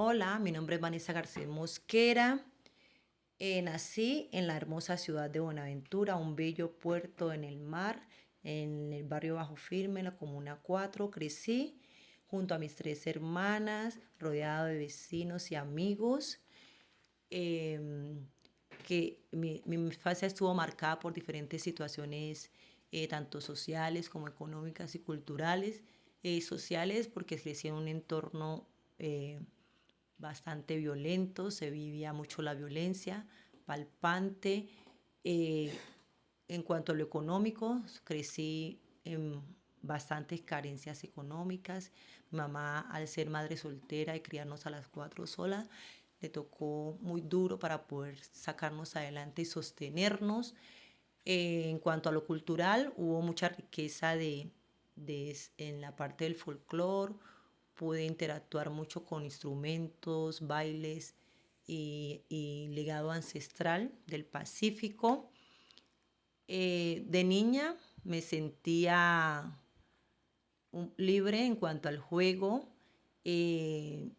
Hola, mi nombre es Vanessa García Mosquera. Nací en la hermosa ciudad de Buenaventura, un bello puerto en el mar, en el barrio Bajo Firme, en la Comuna 4. Crecí junto a mis tres hermanas, rodeado de vecinos y amigos. em, que mi infancia estuvo marcada por diferentes situaciones, tanto sociales como económicas y culturales. Sociales porque crecí en un entorno eh, bastante violento, se vivía mucho la violencia, palpante. Eh, en cuanto a lo económico, crecí en bastantes carencias económicas. Mi mamá, al ser madre soltera y criarnos a las cuatro solas, le tocó muy duro para poder sacarnos adelante y sostenernos. En cuanto a lo cultural, hubo mucha riqueza en la parte del folclore. Pude interactuar mucho con instrumentos, bailes y legado ancestral del Pacífico. De niña me sentía libre en cuanto al juego. Eh,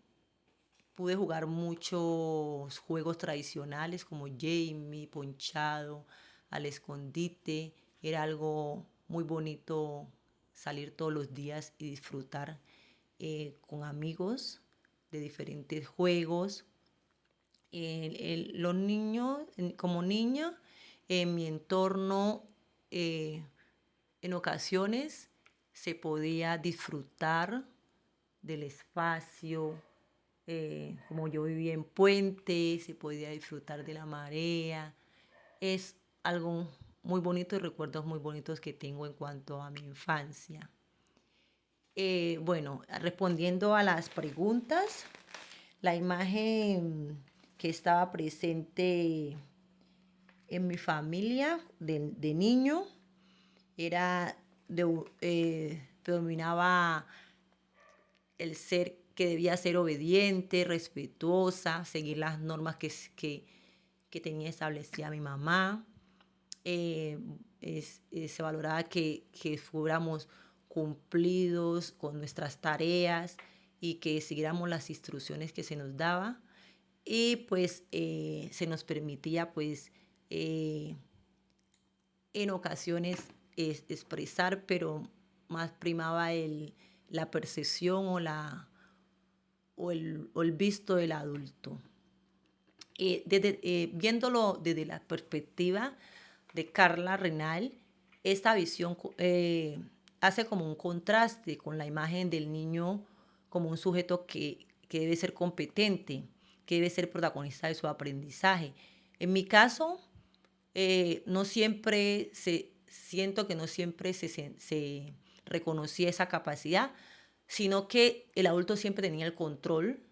Pude jugar muchos juegos tradicionales como Jamie, Ponchado, al escondite. Era algo muy bonito salir todos los días y disfrutar con amigos de diferentes juegos. Los niños, como niña, en mi entorno, eh, en ocasiones se podía disfrutar del espacio. Como yo vivía en Puente, se podía disfrutar de la marea. Es algo muy bonito y recuerdos muy bonitos que tengo en cuanto a mi infancia. Bueno, respondiendo a las preguntas, la imagen que estaba presente en mi familia de niño era predominaba el ser que debía ser obediente, respetuosa, seguir las normas que tenía establecida mi mamá. Eh, Se valoraba que fuéramos cumplidos con nuestras tareas y que siguiéramos las instrucciones que se nos daba. Y pues se nos permitía pues eh, en ocasiones expresar, pero más primaba la percepción o el visto del adulto. Viéndolo desde la perspectiva de Carla Renal, esta visión hace como un contraste con la imagen del niño como un sujeto que debe ser competente, que debe ser protagonista de su aprendizaje. En mi caso, no siempre siento que no siempre se reconocía esa capacidad, sino que el adulto siempre tenía el control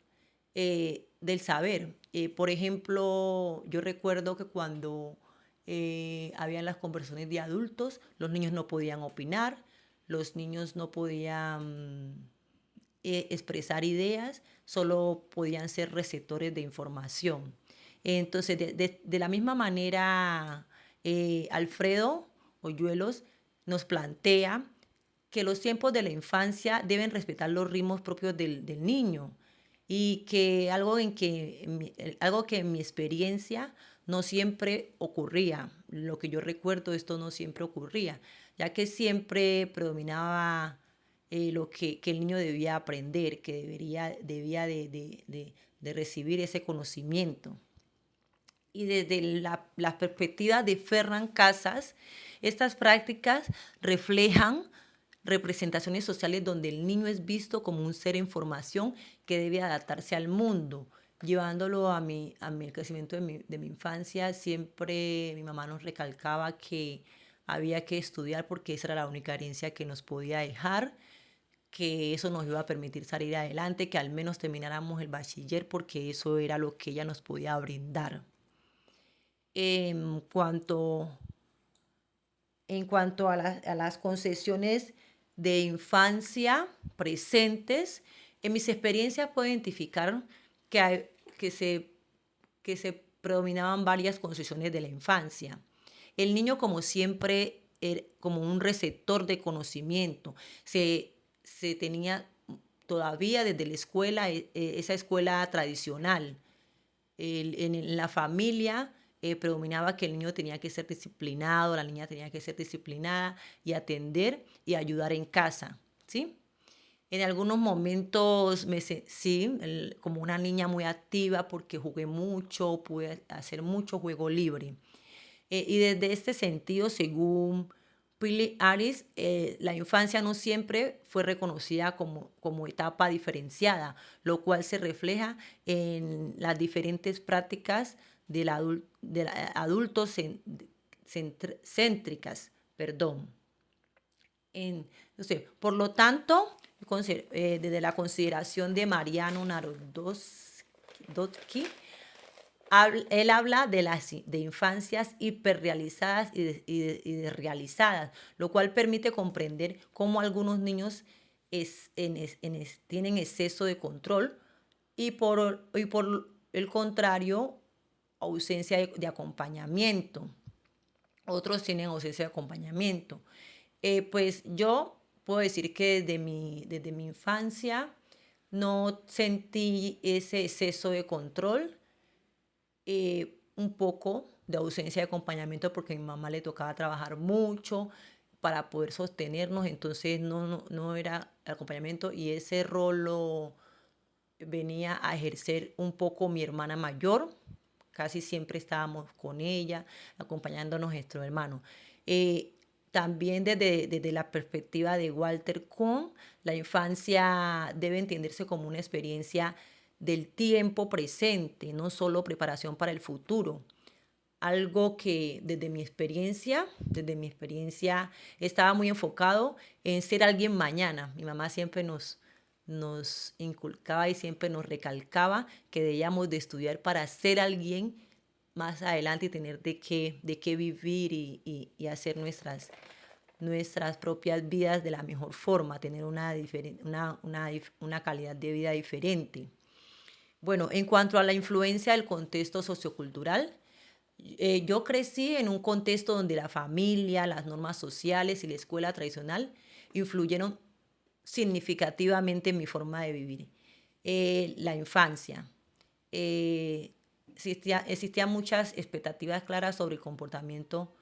del saber. Por ejemplo, yo recuerdo que cuando habían las conversaciones de adultos, los niños no podían opinar, los niños no podían expresar ideas, solo podían ser receptores de información. Entonces, de la misma manera, Alfredo Hoyuelos nos plantea que los tiempos de la infancia deben respetar los ritmos propios del niño y que algo que en mi experiencia no siempre ocurría. Lo que yo recuerdo, esto no siempre ocurría, ya que siempre predominaba lo que el niño debía aprender, que debía de recibir ese conocimiento. Y desde la perspectiva de Ferran Casas, estas prácticas reflejan representaciones sociales donde el niño es visto como un ser en formación que debe adaptarse al mundo. Llevándolo a mi crecimiento de mi infancia, siempre mi mamá nos recalcaba que había que estudiar porque esa era la única herencia que nos podía dejar, que eso nos iba a permitir salir adelante, que al menos termináramos el bachiller porque eso era lo que ella nos podía brindar. En cuanto, en cuanto a las concesiones de infancia presentes, en mis experiencias puedo identificar que se predominaban varias concesiones de la infancia. El niño, como siempre, como un receptor de conocimiento, se tenía todavía desde la escuela, esa escuela tradicional. En la familia predominaba que el niño tenía que ser disciplinado, la niña tenía que ser disciplinada y atender y ayudar en casa, ¿sí? En algunos momentos sí, como una niña muy activa porque jugué mucho, pude hacer mucho juego libre. Y desde este sentido, según Pili Aris, la infancia no siempre fue reconocida como etapa diferenciada, lo cual se refleja en las diferentes prácticas del adultos céntricas. Perdón. No sé, por lo tanto, desde la consideración de Mariano Narodowski, él habla de infancias hiperrealizadas y desrealizadas, lo cual permite comprender cómo algunos niños tienen exceso de control y por el contrario, ausencia de acompañamiento. Otros tienen ausencia de acompañamiento. Pues yo puedo decir que desde mi infancia no sentí ese exceso de control, un poco de ausencia de acompañamiento porque a mi mamá le tocaba trabajar mucho para poder sostenernos, entonces no era acompañamiento y ese rol lo venía a ejercer un poco mi hermana mayor. Casi siempre estábamos con ella, acompañándonos nuestro hermano. Eh, También desde la perspectiva de Walter Kuhn, la infancia debe entenderse como una experiencia del tiempo presente, no solo preparación para el futuro. Algo que desde mi experiencia estaba muy enfocado en ser alguien mañana. Mi mamá siempre nos inculcaba y siempre nos recalcaba que debíamos de estudiar para ser alguien más adelante y tener de qué vivir y hacer nuestras propias vidas de la mejor forma, tener una calidad de vida diferente. Bueno, en cuanto a la influencia del contexto sociocultural, yo crecí en un contexto donde la familia, las normas sociales y la escuela tradicional influyeron significativamente en mi forma de vivir. La infancia. Existían muchas expectativas claras sobre el comportamiento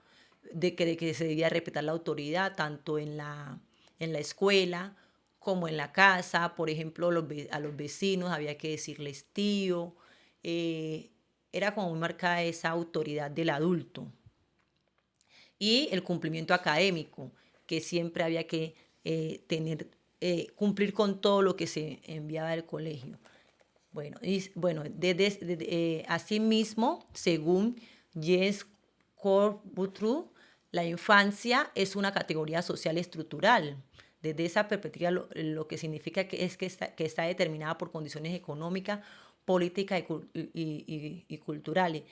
de que se debía respetar la autoridad, tanto en la escuela como en la casa. Por ejemplo, a los vecinos había que decirles tío. eh, Era como muy marcada esa autoridad del adulto. Y el cumplimiento académico, que siempre había que cumplir con todo lo que se enviaba del colegio. Bueno, asimismo, según Jens Corbutrú, la infancia es una categoría social estructural. Desde esa perspectiva, lo que significa que está determinada por condiciones económicas, políticas y culturales.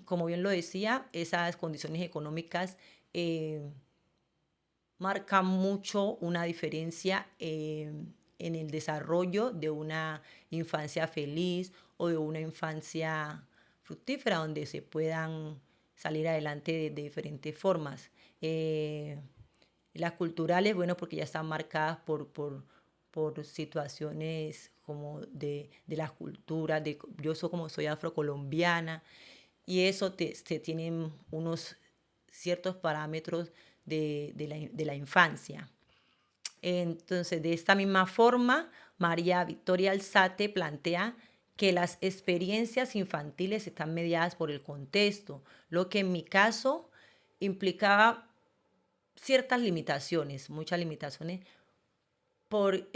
Como bien lo decía, esas condiciones económicas eh, marca mucho una diferencia en el desarrollo de una infancia feliz o de una infancia fructífera donde se puedan salir adelante de diferentes formas. Eh, las culturales, bueno, porque ya están marcadas por situaciones como de las culturas, yo soy afrocolombiana, y eso se tienen unos ciertos parámetros de la infancia. Entonces, de esta misma forma, María Victoria Alzate plantea que las experiencias infantiles están mediadas por el contexto, lo que en mi caso implicaba ciertas limitaciones, muchas limitaciones, por,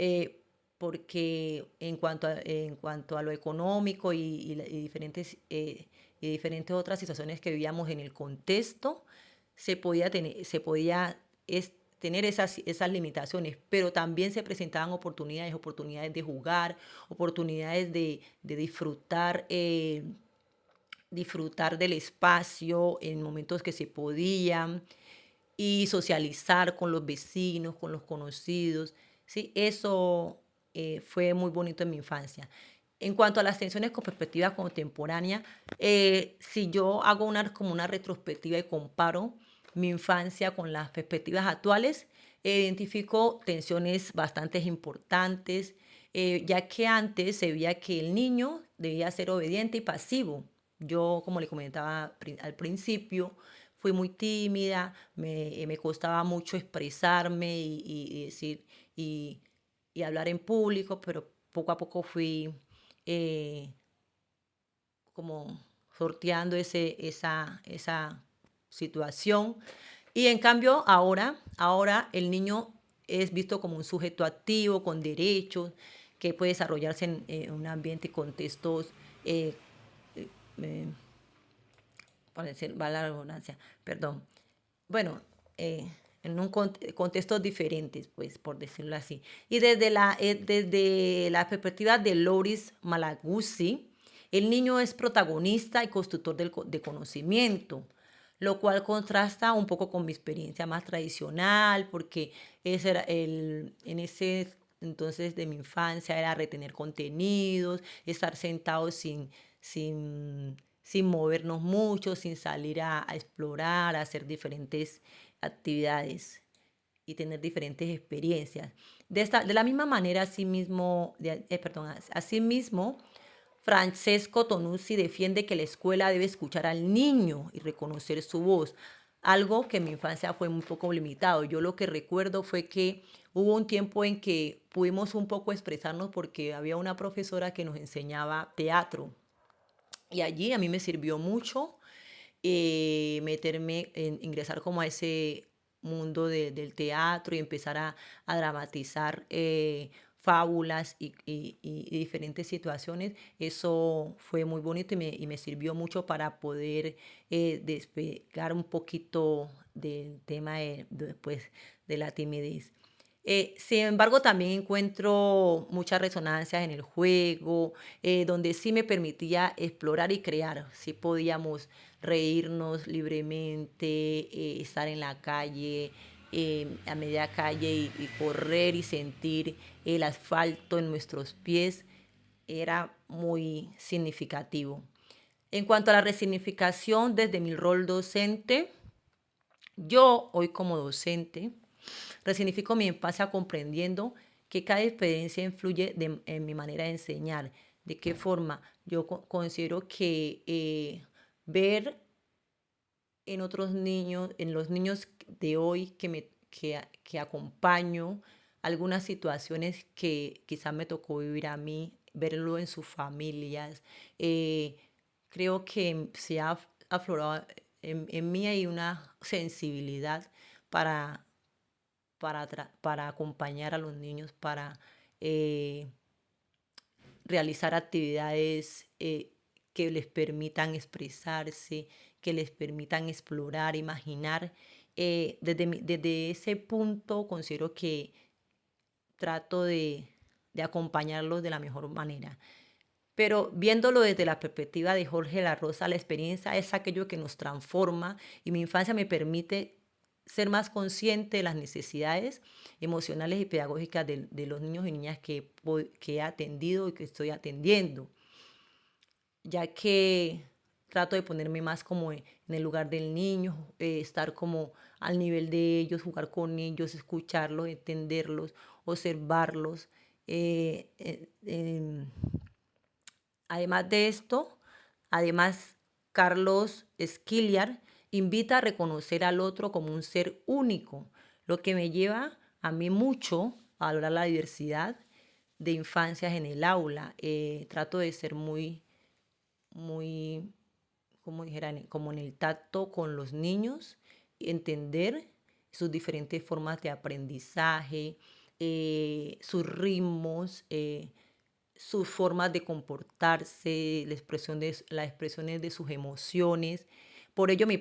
porque en cuanto a lo económico y diferentes otras situaciones que vivíamos en el contexto, tener esas limitaciones, pero también se presentaban oportunidades de jugar, oportunidades de disfrutar del espacio en momentos que se podían y socializar con los vecinos, con los conocidos. Sí, eso fue muy bonito en mi infancia. En cuanto a las tensiones con perspectiva contemporánea, si yo hago como una retrospectiva y comparo mi infancia con las perspectivas actuales, Identifico tensiones bastante importantes, ya que antes se veía que el niño debía ser obediente y pasivo. Yo, como le comentaba al principio, fui muy tímida, me costaba mucho expresarme y decir y, y hablar en público, pero poco a poco fui eh, como sorteando esa situación. Y en cambio, ahora el niño es visto como un sujeto activo, con derechos, que puede desarrollarse en un ambiente y contextos, eh, eh, para decir, va la redundancia, perdón. Bueno, en un contextos diferentes, pues, por decirlo así. Y desde la perspectiva de Loris Malaguzzi, el niño es protagonista y constructor de conocimiento, lo cual contrasta un poco con mi experiencia más tradicional, porque ese era en ese entonces de mi infancia era retener contenidos, estar sentados sin movernos mucho, sin salir a explorar, a hacer diferentes actividades y tener diferentes experiencias. De la misma manera, asimismo, Francesco Tonucci defiende que la escuela debe escuchar al niño y reconocer su voz, algo que en mi infancia fue un poco limitado. Yo lo que recuerdo fue que hubo un tiempo en que pudimos un poco expresarnos porque había una profesora que nos enseñaba teatro y allí a mí me sirvió mucho ingresar como a ese mundo del teatro y empezar a dramatizar fábulas y diferentes situaciones. Eso fue muy bonito y me sirvió mucho para poder despegar un poquito del tema después de la timidez. Sin embargo, también encuentro muchas resonancias en el juego, donde sí me permitía explorar y crear. Sí podíamos reírnos libremente, estar en la calle, a media calle y correr y sentir el asfalto en nuestros pies. Era muy significativo. En cuanto a la resignificación desde mi rol docente, yo hoy como docente resignifico mi infancia comprendiendo que cada experiencia influye en mi manera de enseñar. ¿De qué forma? Yo considero que ver en otros niños, en los niños de hoy que acompaño, algunas situaciones que quizás me tocó vivir a mí, verlo en sus familias, eh, creo que se ha aflorado en mí hay una sensibilidad para para acompañar a los niños, para eh, realizar actividades que les permitan expresarse, que les permitan explorar, imaginar. Desde ese punto considero que trato de acompañarlos de la mejor manera. Pero viéndolo desde la perspectiva de Jorge La Rosa, la experiencia es aquello que nos transforma y mi infancia me permite ser más consciente de las necesidades emocionales y pedagógicas de los niños y niñas que he atendido y que estoy atendiendo, ya que trato de ponerme más como en el lugar del niño, estar como al nivel de ellos, jugar con ellos, escucharlos, entenderlos, observarlos. eh, eh, em, Además de esto, además, Carlos Esquiliar invita a reconocer al otro como un ser único, lo que me lleva a mí mucho a valorar la diversidad de infancias en el aula. Trato de ser muy, como dijera, como en el tacto con los niños, entender sus diferentes formas de aprendizaje, sus ritmos, sus formas de comportarse, las expresiones de sus emociones. Por ello, en mi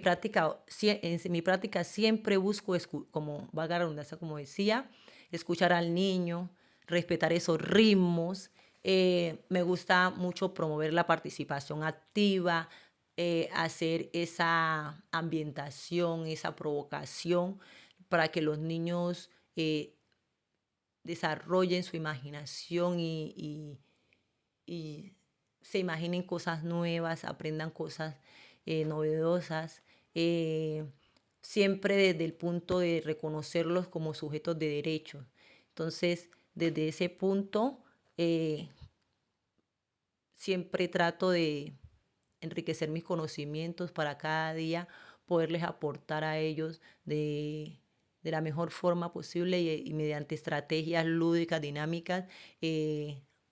práctica siempre busco, como valga la redundancia, como decía, escuchar al niño, respetar esos ritmos. Me gusta mucho promover la participación activa, hacer esa ambientación, esa provocación para que los niños desarrollen su imaginación y se imaginen cosas nuevas, aprendan cosas novedosas. siempre desde el punto de reconocerlos como sujetos de derechos. Entonces, desde ese punto, eh, siempre trato de enriquecer mis conocimientos para cada día poderles aportar a ellos de la mejor forma posible y mediante estrategias lúdicas, dinámicas,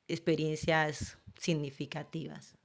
experiencias significativas.